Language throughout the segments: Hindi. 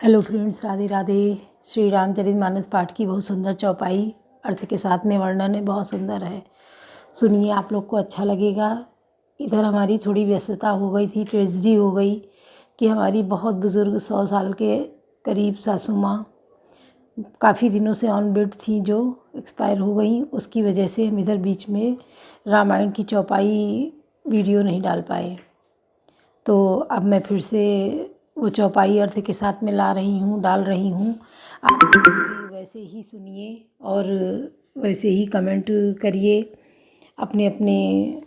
Hello friends, Radhe Radhe. श्री रामचरितमानस पाठ की बहुत सुंदर चौपाई अर्थ के साथ में वर्णन है, बहुत सुंदर है। सुनिए, आप लोग को अच्छा लगेगा। इधर हमारी थोड़ी व्यस्तता हो गई थी, ट्रेजेडी हो गई कि हमारी बहुत बुज़ुर्ग 100 साल के करीब सासू माँ काफ़ी दिनों से ऑन बेड थी, जो एक्सपायर हो गई। उसकी वजह से हम इधर बीच में रामायण की चौपाई वीडियो नहीं डाल पाए। तो अब मैं फिर से वो चौपाई अर्थ के साथ में डाल रही हूँ। आप भी वैसे ही सुनिए और वैसे ही कमेंट करिए, अपने अपने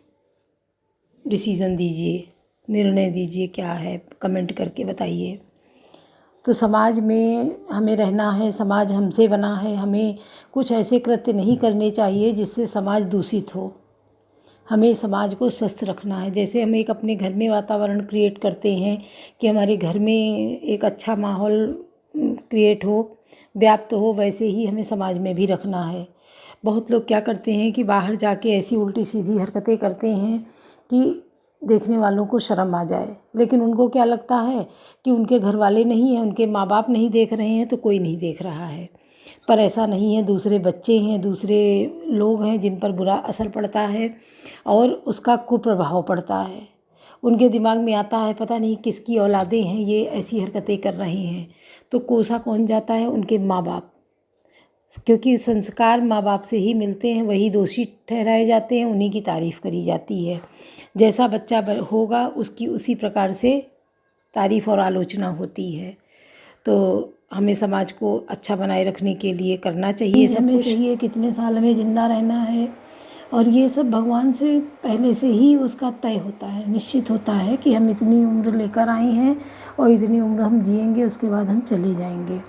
डिसीज़न दीजिए, निर्णय दीजिए, क्या है कमेंट करके बताइए। तो समाज में हमें रहना है, समाज हमसे बना है। हमें कुछ ऐसे कृत्य नहीं करने चाहिए जिससे समाज दूषित हो। हमें समाज को स्वस्थ रखना है। जैसे हम एक अपने घर में वातावरण क्रिएट करते हैं कि हमारे घर में एक अच्छा माहौल क्रिएट हो, व्याप्त हो, वैसे ही हमें समाज में भी रखना है। बहुत लोग क्या करते हैं कि बाहर जाके ऐसी उल्टी सीधी हरकतें करते हैं कि देखने वालों को शर्म आ जाए, लेकिन उनको क्या लगता है कि उनके घर वाले नहीं हैं, उनके माँ बाप नहीं देख रहे हैं तो कोई नहीं देख रहा है। पर ऐसा नहीं है। दूसरे बच्चे हैं, दूसरे लोग हैं जिन पर बुरा असर पड़ता है और उसका कुप्रभाव पड़ता है। उनके दिमाग में आता है पता नहीं किसकी औलादें हैं, ये ऐसी हरकतें कर रही हैं। तो कोसा कौन जाता है? उनके माँ बाप। क्योंकि संस्कार माँ बाप से ही मिलते हैं, वही दोषी ठहराए जाते हैं, उन्हीं की तारीफ़ करी जाती है। जैसा बच्चा होगा उसकी उसी प्रकार से तारीफ़ और आलोचना होती है। तो हमें समाज को अच्छा बनाए रखने के लिए करना चाहिए, हमें चाहिए कितने साल हमें ज़िंदा रहना है, और ये सब भगवान से पहले से ही उसका तय होता है, निश्चित होता है कि हम इतनी उम्र लेकर आए हैं और इतनी उम्र हम जिएंगे, उसके बाद हम चले जाएंगे।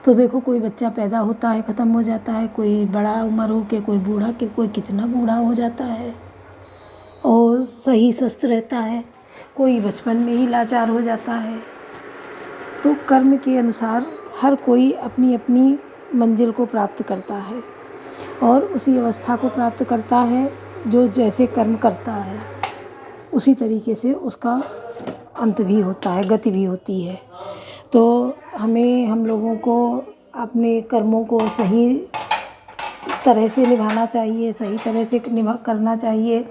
तो देखो, कोई बच्चा पैदा होता है, ख़त्म हो जाता है, कोई बड़ा उम्र हो के, कोई बूढ़ा के, कोई कितना बूढ़ा हो जाता है और सही स्वस्थ रहता है, कोई बचपन में ही लाचार हो जाता है। तो कर्म के अनुसार हर कोई अपनी अपनी मंजिल को प्राप्त करता है और उसी अवस्था को प्राप्त करता है जो जैसे कर्म करता है उसी तरीके से उसका अंत भी होता है, गति भी होती है। तो हम लोगों को अपने कर्मों को सही तरह से निभाना चाहिए, सही तरह से करना चाहिए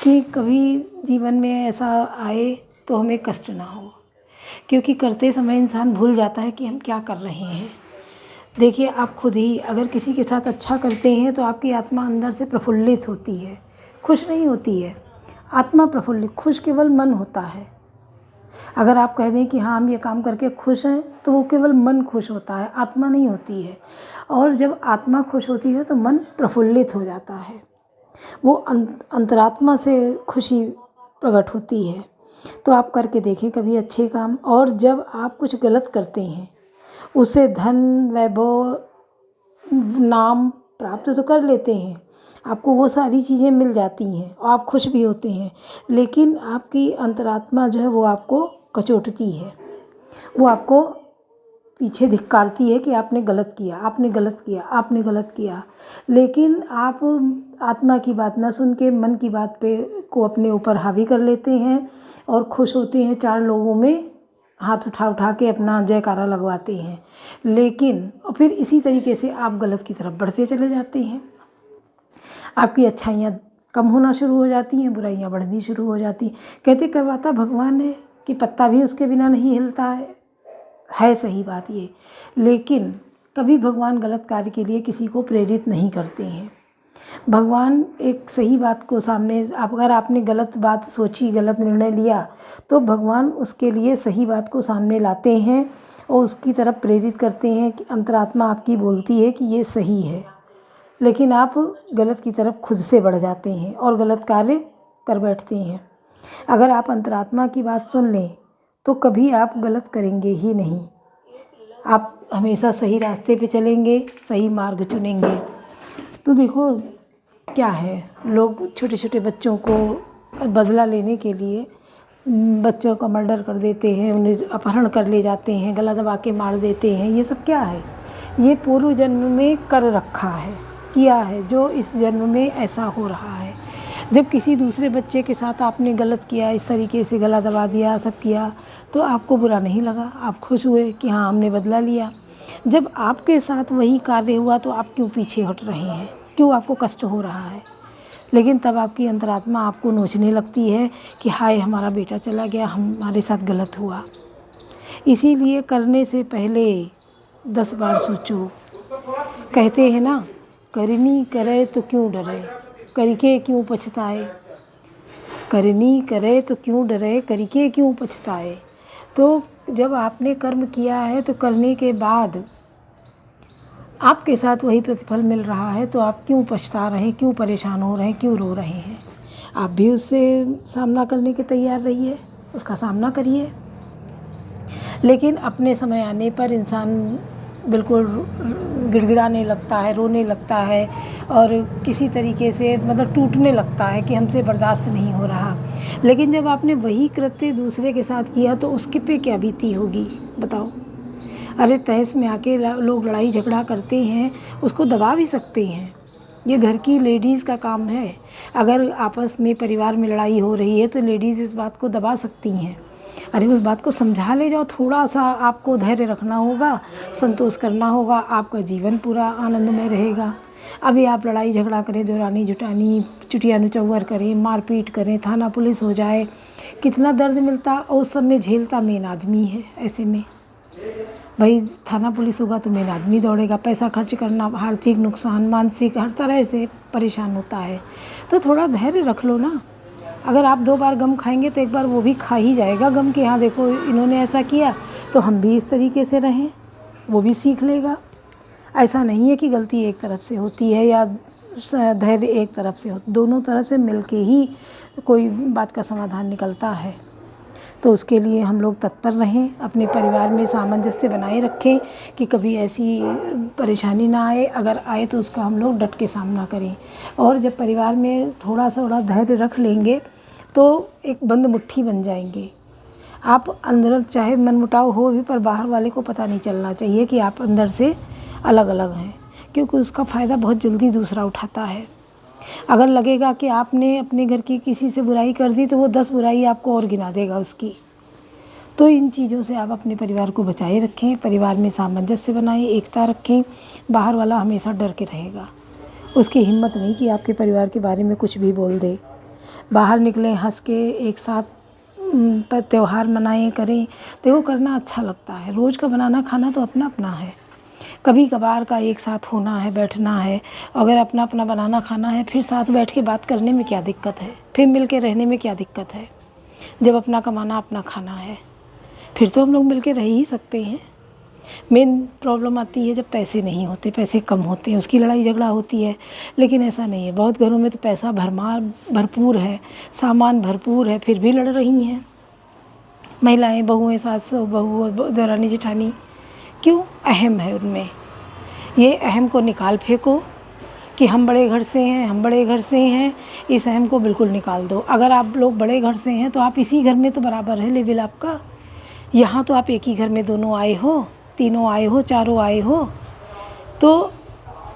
कि कभी जीवन में ऐसा आए तो हमें कष्ट ना हो, क्योंकि करते समय इंसान भूल जाता है कि हम क्या कर रहे हैं। देखिए, आप खुद ही अगर किसी के साथ अच्छा करते हैं तो आपकी आत्मा अंदर से प्रफुल्लित होती है, खुश नहीं होती है। आत्मा प्रफुल्लित, खुश केवल मन होता है। अगर आप कह दें कि हाँ हम ये काम करके खुश हैं, तो वो केवल मन खुश होता है, आत्मा नहीं होती है। और जब आत्मा खुश होती है तो मन प्रफुल्लित हो जाता है, वो अंतरात्मा से खुशी प्रकट होती है। तो आप करके देखें कभी अच्छे काम। और जब आप कुछ गलत करते हैं, उसे धन, वैभव, नाम प्राप्त तो कर लेते हैं, आपको वो सारी चीज़ें मिल जाती हैं और आप खुश भी होते हैं, लेकिन आपकी अंतरात्मा जो है वो आपको कचोटती है, वो आपको पीछे धिक्कारती है कि आपने गलत किया, आपने गलत किया, आपने गलत किया। लेकिन आप आत्मा की बात ना सुन के मन की बात को अपने ऊपर हावी कर लेते हैं और खुश होते हैं, 4 लोगों में हाथ उठा उठा के अपना जयकारा लगवाते हैं। लेकिन और फिर इसी तरीके से आप गलत की तरफ बढ़ते चले जाते हैं। आपकी अच्छाइयाँ कम होना शुरू हो जाती हैं, बुराइयाँ बढ़नी शुरू हो जाती हैं। कहते करवाता भगवान है कि पत्ता भी उसके बिना नहीं हिलता है सही बात ये। लेकिन कभी भगवान गलत कार्य के लिए किसी को प्रेरित नहीं करते हैं। भगवान एक सही बात को सामने, अगर आपने गलत बात सोची, गलत निर्णय लिया, तो भगवान उसके लिए सही बात को सामने लाते हैं और उसकी तरफ प्रेरित करते हैं कि अंतरात्मा आपकी बोलती है कि ये सही है, लेकिन आप गलत की तरफ खुद से बढ़ जाते हैं और गलत कार्य कर बैठते हैं। अगर आप अंतरात्मा की बात सुन लें तो कभी आप गलत करेंगे ही नहीं, आप हमेशा सही रास्ते पे चलेंगे, सही मार्ग चुनेंगे। तो देखो क्या है, लोग छोटे छोटे बच्चों को बदला लेने के लिए बच्चों का मर्डर कर देते हैं, उन्हें अपहरण कर ले जाते हैं, गला दबा के मार देते हैं। ये सब क्या है? ये पूर्व जन्म में कर रखा है, किया है, जो इस जन्म में ऐसा हो रहा है। जब किसी दूसरे बच्चे के साथ आपने गलत किया, इस तरीके से गला दबा दिया, सब किया, तो आपको बुरा नहीं लगा, आप खुश हुए कि हाँ हमने बदला लिया। जब आपके साथ वही कार्य हुआ तो आप क्यों पीछे हट रहे हैं, क्यों आपको कष्ट हो रहा है? लेकिन तब आपकी अंतरात्मा आपको नोचने लगती है कि हाय हमारा बेटा चला गया, हमारे साथ गलत हुआ। इसीलिए करने से पहले 10 बार सोचो। कहते हैं ना, करनी करे तो क्यों डरे, करके क्यों पछताए। करनी करे तो क्यों डरे, करके क्यों पछताए। तो जब आपने कर्म किया है तो करने के बाद आपके साथ वही प्रतिफल मिल रहा है तो आप क्यों पछता रहे हैं, क्यों परेशान हो रहे हैं, क्यों रो रहे हैं? आप भी उससे सामना करने के तैयार रहिए, उसका सामना करिए। लेकिन अपने समय आने पर इंसान बिल्कुल गिड़गिड़ाने लगता है, रोने लगता है और किसी तरीके से मतलब टूटने लगता है कि हमसे बर्दाश्त नहीं हो रहा। लेकिन जब आपने वही कृत्य दूसरे के साथ किया तो उसके पे क्या बीती होगी बताओ? अरे तहस में आके लोग लड़ाई झगड़ा करते हैं, उसको दबा भी सकते हैं। ये घर की लेडीज़ का काम है। अगर आपस में परिवार में लड़ाई हो रही है तो लेडीज़ इस बात को दबा सकती हैं। अरे उस बात को समझा ले जाओ, थोड़ा सा आपको धैर्य रखना होगा, संतोष करना होगा, आपका जीवन पूरा आनंदमय रहेगा। अभी आप लड़ाई झगड़ा करें, देवरानी जुटानी, चुटिया नुचव्वर करें, मारपीट करें, थाना पुलिस हो जाए, कितना दर्द मिलता। और उस सब में झेलता मेन आदमी है। ऐसे में भाई थाना पुलिस होगा तो मेन आदमी दौड़ेगा, पैसा खर्च करना, आर्थिक नुकसान, मानसिक हर तरह से परेशान होता है। तो थोड़ा धैर्य रख लो ना। अगर आप 2 बार गम खाएंगे तो एक बार वो भी खा ही जाएगा गम कि हाँ देखो इन्होंने ऐसा किया तो हम भी इस तरीके से रहें, वो भी सीख लेगा। ऐसा नहीं है कि गलती एक तरफ से होती है या धैर्य एक तरफ से होता, दोनों तरफ से मिलके ही कोई बात का समाधान निकलता है। तो उसके लिए हम लोग तत्पर रहें, अपने परिवार में सामंजस्य बनाए रखें कि कभी ऐसी परेशानी ना आए, अगर आए तो उसका हम लोग डट के सामना करें। और जब परिवार में थोड़ा धैर्य रख लेंगे तो एक बंद मुट्ठी बन जाएंगे। आप अंदर चाहे मनमुटाव हो भी पर बाहर वाले को पता नहीं चलना चाहिए कि आप अंदर से अलग अलग हैं, क्योंकि उसका फ़ायदा बहुत जल्दी दूसरा उठाता है। अगर लगेगा कि आपने अपने घर की किसी से बुराई कर दी तो वो 10 बुराई आपको और गिना देगा उसकी। तो इन चीज़ों से आप अपने परिवार को बचाए रखें, परिवार में सामंजस्य बनाएं, एकता रखें। बाहर वाला हमेशा डर के रहेगा, उसकी हिम्मत नहीं कि आपके परिवार के बारे में कुछ भी बोल दे। बाहर निकलें हंस के, एक साथ त्यौहार मनाएं, करें। देखो करना अच्छा लगता है, रोज़ का बनाना खाना तो अपना अपना है। कभी कभार का एक साथ होना है, बैठना है। अगर अपना अपना बनाना खाना है फिर साथ बैठ के बात करने में क्या दिक्कत है, फिर मिल के रहने में क्या दिक्कत है? जब अपना कमाना अपना खाना है फिर तो हम लोग मिल के रह ही सकते हैं। मेन प्रॉब्लम आती है जब पैसे नहीं होते, पैसे कम होते हैं, उसकी लड़ाई झगड़ा होती है। लेकिन ऐसा नहीं है, बहुत घरों में तो पैसा भरपूर है, सामान भरपूर है, फिर भी लड़ रही हैं महिलाएं, बहुएं, सास बहू, देवरानी जेठानी। क्यों? अहम है उनमें। ये अहम को निकाल फेंको कि हम बड़े घर से हैं, हम बड़े घर से हैं, इस अहम को बिल्कुल निकाल दो। अगर आप लोग बड़े घर से हैं तो आप इसी घर में तो बराबर है लेवल आपका। यहाँ तो आप एक ही घर में दोनों आए हो, तीनों आए हो, चारों आए हो, तो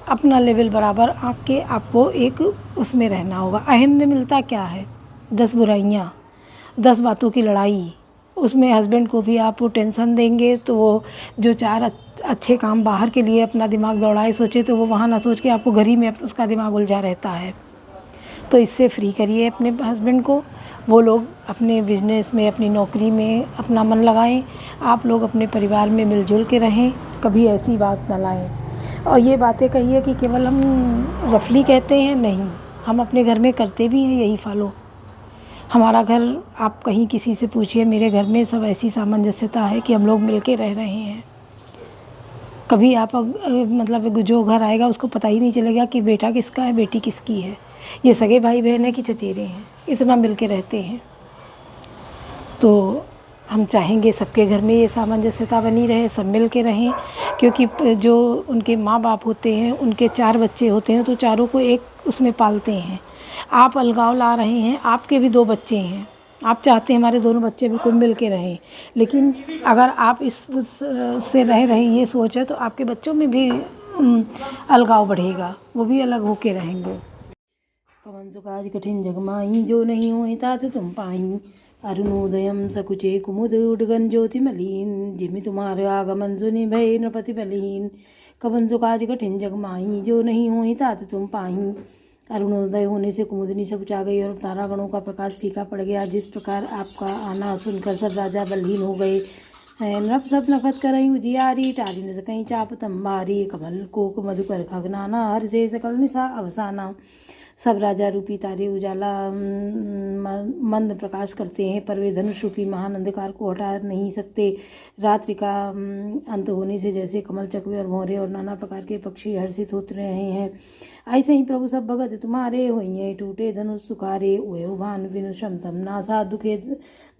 अपना लेवल बराबर आके आपको एक उसमें रहना होगा। अहम में मिलता क्या है? 10 बुराइयाँ, 10 बातों की लड़ाई। उसमें हस्बैंड को भी आप टेंशन देंगे तो वो जो 4 अच्छे काम बाहर के लिए अपना दिमाग दौड़ाए सोचे तो वो वहाँ ना सोच के आपको घर ही में उसका दिमाग उलझा रहता है। तो इससे फ्री करिए अपने हस्बैंड को, वो लोग अपने बिजनेस में, अपनी नौकरी में अपना मन लगाएं, आप लोग अपने परिवार में मिलजुल के रहें, कभी ऐसी बात ना लाएं। और ये बातें कहिए कि केवल हम रफली कहते हैं, नहीं, हम अपने घर में करते भी हैं यही फॉलो। हमारा घर, आप कहीं किसी से पूछिए, मेरे घर में सब ऐसी सामंजस्यता है कि हम लोग मिल के रह रहे हैं। कभी आप मतलब जो घर आएगा उसको पता ही नहीं चलेगा कि बेटा किसका है, बेटी किसकी है, ये सगे भाई बहन है कि चचेरे हैं, इतना मिल के रहते हैं। तो हम चाहेंगे सबके घर में ये सामंजस्यता बनी रहे, सब मिल के रहें, क्योंकि जो उनके माँ बाप होते हैं उनके 4 बच्चे होते हैं तो चारों को एक उसमें पालते हैं। आप अलगाव ला रहे हैं, आपके भी 2 बच्चे हैं, आप चाहते हैं हमारे दोनों बच्चे बिल्कुल मिल के रहें, लेकिन अगर आप उससे रह रहे ये सोच है तो आपके बच्चों में भी अलगाव बढ़ेगा, वो भी अलग होके रहेंगे। कवन सो काज कठिन जग माही, जो नहीं होई तात तुम पाई। अरुणोदयं सकुचे कुमुद उडगन ज्योति मलीन। जिमि तुम्हारे आगमन सुनि भय नृपति बलहीन। कवन सो काज कठिन जग माही, जो नहीं होई तात तुम पाही। अरुणोदय होने से कुमुदनी सकुचा गई और तारागणों का प्रकाश फीका पड़ गया। जिस प्रकार आपका आना सुनकर सब राजा बलहीन हो गए। नृप सब नफत करई उजियारी, टारी न सकई चाप तंबारी। कमल कोक मधुकर खगनाना, हर से सकल निशा अवसाना। सब राजा रूपी तारे उजाला मंद प्रकाश करते हैं, पर वे धनुष रूपी महान अंधकार को हटा नहीं सकते। रात्रि का अंत होने से जैसे कमल, चकवे और भौरे और नाना प्रकार के पक्षी हर्षित होते रहे हैं, ऐसे ही प्रभु सब भगत तुम्हारे होइए। टूटे धनुष सुखारे, ओयो भान बिनु श्रमतम नासा। दुखे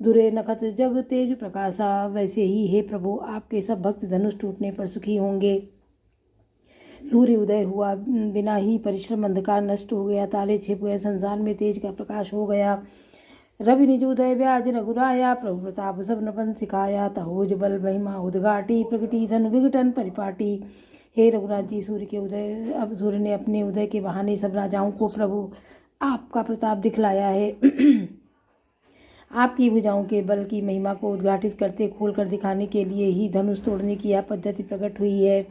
दुरे नखत जग तेज प्रकाशा। वैसे ही हे प्रभु, आपके सब भक्त धनुष टूटने पर सुखी होंगे। सूर्य उदय हुआ, बिना ही परिश्रम अंधकार नष्ट हो गया। ताले छिप गए, संसार में तेज का प्रकाश हो गया। रवि निज उदय व्याज रघुराया, प्रभु प्रताप सब नपन सिखाया। तहोज बल महिमा उद्घाटी, प्रगटी धन विघटन परिपाटी। हे रघुराज जी, सूर्य के उदय, अब सूर्य ने अपने उदय के बहाने सब राजाओं को प्रभु आपका प्रताप दिखलाया है। आपकी भुजाओं के बल की महिमा को उद्घाटित करते खोलकर दिखाने के लिए ही धनुष तोड़ने की यह पद्धति प्रकट हुई है।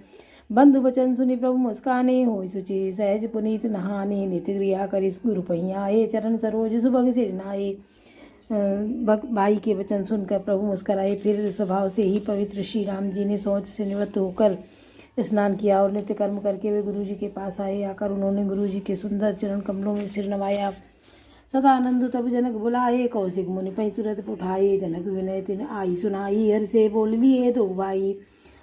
बंधु बचन सुनि प्रभु मुस्काने, होय सुचि सहज पुनीत नहाने। नित्य क्रिया करिस गुरु पहियाए, चरण सरोज सुभग सिर नाये। भाई के वचन सुनकर प्रभु मुस्कराए। फिर स्वभाव से ही पवित्र श्री राम जी ने शौच से निवृत्त होकर स्नान किया और नित्य कर्म करके वे गुरु जी के पास आए। आकर उन्होंने गुरु जी के सुंदर चरण कमलों में सिर नवाया। सदानंद तब जनक बुलाए, कौशिक मुनि पै तुरंत उठाए। जनक विनय तिन आई सुनाई, हर से बोल लिए दो भाई।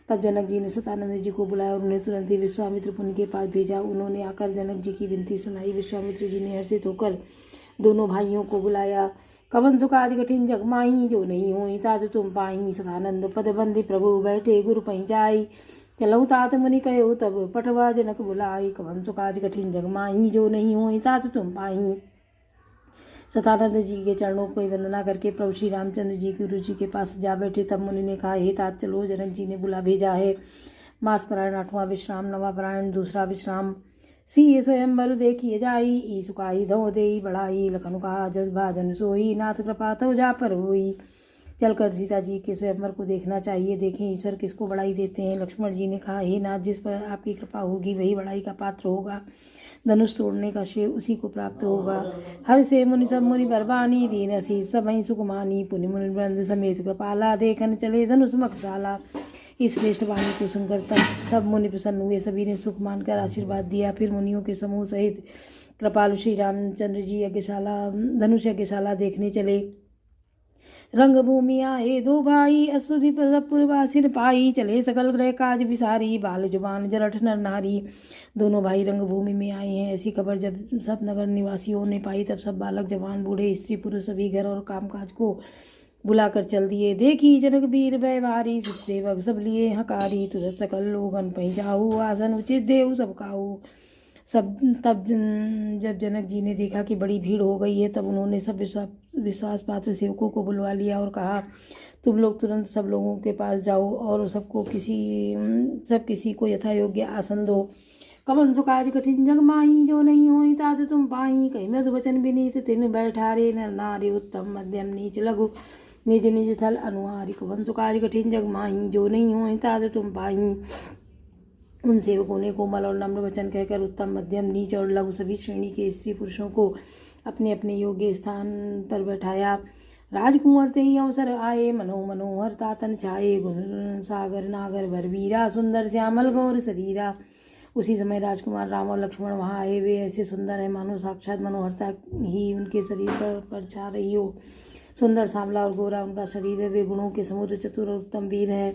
तब जनक जी ने सतानंद जी को बुलाया और उन्हें तुरंत ही विश्वामित्र मुनि के पास भेजा। उन्होंने आकर जनक जी की विनती सुनाई। विश्वामित्र जी ने हर्षित होकर दोनों भाइयों को बुलाया। कवन सो काज कठिन जग माही, जो नहीं होई तात तुम पाही। सदानंद पद बंदी प्रभु बैठे गुरु पै जाई। चलऊ तात मुनि कहो तब पठवा जनक बुलाई। कवन सो काज कठिन जग माही, जो नहीं होई तात तुम पाही। सतानंद जी के चरणों को वंदना करके प्रभु श्री रामचंद्र जी गुरु जी के पास जा बैठे। तब मुनि ने कहा, हे तात चलो, जनक जी ने बुला भेजा है। मास परायण 8वां विश्राम, नवा परायण 2रा विश्राम। सी स्वयंवर देखिए जाई, ई सुकाई धो देई बढ़ाई। लखन कहा जस भाजन सोई, नाथ कृपा तो जा पर होई। चलकर सीता जी के स्वयंवर को देखना चाहिए, देखें ईश्वर किसको बढ़ाई देते हैं। लक्ष्मण जी ने कहा, हे नाथ, जिस पर आपकी कृपा होगी वही बढ़ाई का पात्र होगा। धनुष तोड़ने का श्रेय उसी को प्राप्त होगा। हर से मुनि सब मुनि बरबानी, दीन असी सबहि सुकुमानी। पुनि मुनि वृंद समेत कृपाला, देखन चले धनुष मखशाला। इस श्रेष्ठ वाणी को सुनकर तब सब मुनि प्रसन्न हुए। सभी ने सुख मानकर आशीर्वाद दिया। फिर मुनियों के समूह सहित कृपालु श्री रामचंद्र जी यज्ञशाला, धनुष यज्ञशाला देखने चले। रंगभूमि आए दो भाई, असुरी पुरवासिन पाई। चले सकल ग्रह काज विसारी, बाल जुबान जरठ नर नारी। दोनों भाई रंगभूमि में आए हैं, ऐसी खबर जब सब नगर निवासियों ने पाई, तब सब बालक जवान बूढ़े स्त्री पुरुष सभी घर और कामकाज को बुलाकर चल दिए। देखी जनक वीर व्यवहारी, सुख सेवक सब लिए हकारी। तुरंत सकल लोगन पै जाऊ, आसन उचित देव सब खाऊ। सब तब जब जनक जी ने देखा कि बड़ी भीड़ हो गई है, तब उन्होंने सब विश्वास पात्र सेवकों को बुलवा लिया और कहा, तुम लोग तुरंत सब लोगों के पास जाओ और सबको किसी को यथा योग्य आसन दो। कवन सो काज कठिन जग माही, जो नहीं होई तात तुम पाही। कही मृदु वचन विनीत तिन बैठारे, नर नारी उत्तम मध्यम नीच लघु, निज निज थल अनुहारी। कवन सो काज कठिन जग माही, जो नहीं होई तात तुम पाही। उन सेवकों ने कोमल और नम्र वचन कहकर उत्तम, मध्यम, नीच और लघु सभी श्रेणी के स्त्री पुरुषों को अपने अपने योग्य स्थान पर बैठाया। राजकुंवर ते ही अवसर आए, मनोहर तातन छाए। गुण सागर नागर भरवीरा, सुंदर श्यामल गौर शरीरा। उसी समय राजकुमार राम और लक्ष्मण वहाँ आए। वे ऐसे सुंदर हैं मानो साक्षात मनोहरता ही उनके शरीर पर छा रही हो। सुंदर सांवला और गोरा उनका शरीर है। वे गुणों के समुद्र चतुर और उत्तम वीर हैं।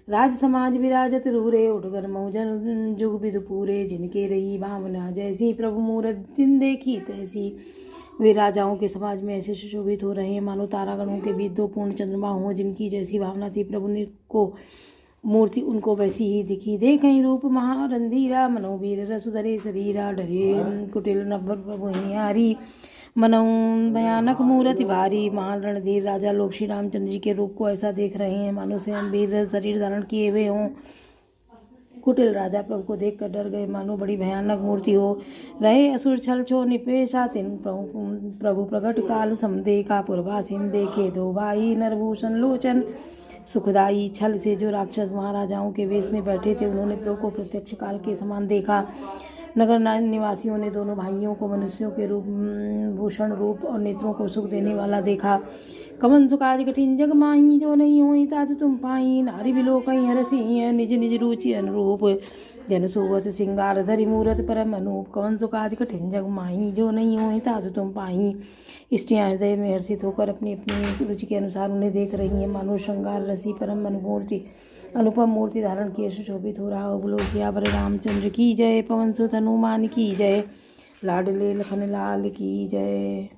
राज समाज विराजत रूरे, उठकर मौजन जुग विद पूरे। जिनके रही भावना जैसी, प्रभु मूरत जिन देखी तैसी। वे राजाओं के समाज में ऐसे सुशोभित हो रहे हैं मानो तारागणों के बीच 2 पूर्ण चंद्रमा हों। जिनकी जैसी भावना थी, प्रभु ने को मूर्ति उनको वैसी ही दिखी। देखें रूप महारंधीरा, मनोवीर रसुधरे शरीरा। डरे कुटिल नभ प्रभु निहारी, मनौ भयानक मूर्ति भारी। महान रणधीर राजा लोग श्री रामचंद्र जी के रूप को ऐसा देख रहे हैं मानो स्वयं वीर शरीर धारण किए हुए हों। कुटिल राजा प्रभु को देखकर डर गए, मानो बड़ी भयानक मूर्ति हो। रहे असुर छल छो निपेशा, तिन प्रभु प्रकट काल समदेखा। पुरवासिन देखे दो भाई, नरभूषण लोचन सुखदाई। छल से जो राक्षस महाराजाओं के वेश में बैठे थे, उन्होंने प्रभु को प्रत्यक्ष काल के समान देखा। नगर निवासियों ने दोनों भाइयों को मनुष्यों के रूप भूषण रूप और नेत्रों को सुख देने वाला देखा। कवन सुकाज कठिन जग माही, जो नहीं होई तात तुम पाई। नारी बिलोकई हरसी, निज निज रुचि अनुरूप। जन सोवत सिंगार धरि मूरत परम अनूप। कवन सुकाज कठिन जग माही, जो नहीं होई तात तुम पाई। स्त्रियां हृदय में हर्षित होकर अपनी अपनी रुचि के अनुसार उन्हें देख रही हैं, मानो श्रृंगार रसी परम अनुपम मूर्ति धारण किए सुशोभित हो रहा हो। बोलो सियावर रामचंद्र की जय, पवन सुत हनुमान की जय, लाडले लखन लाल की जय।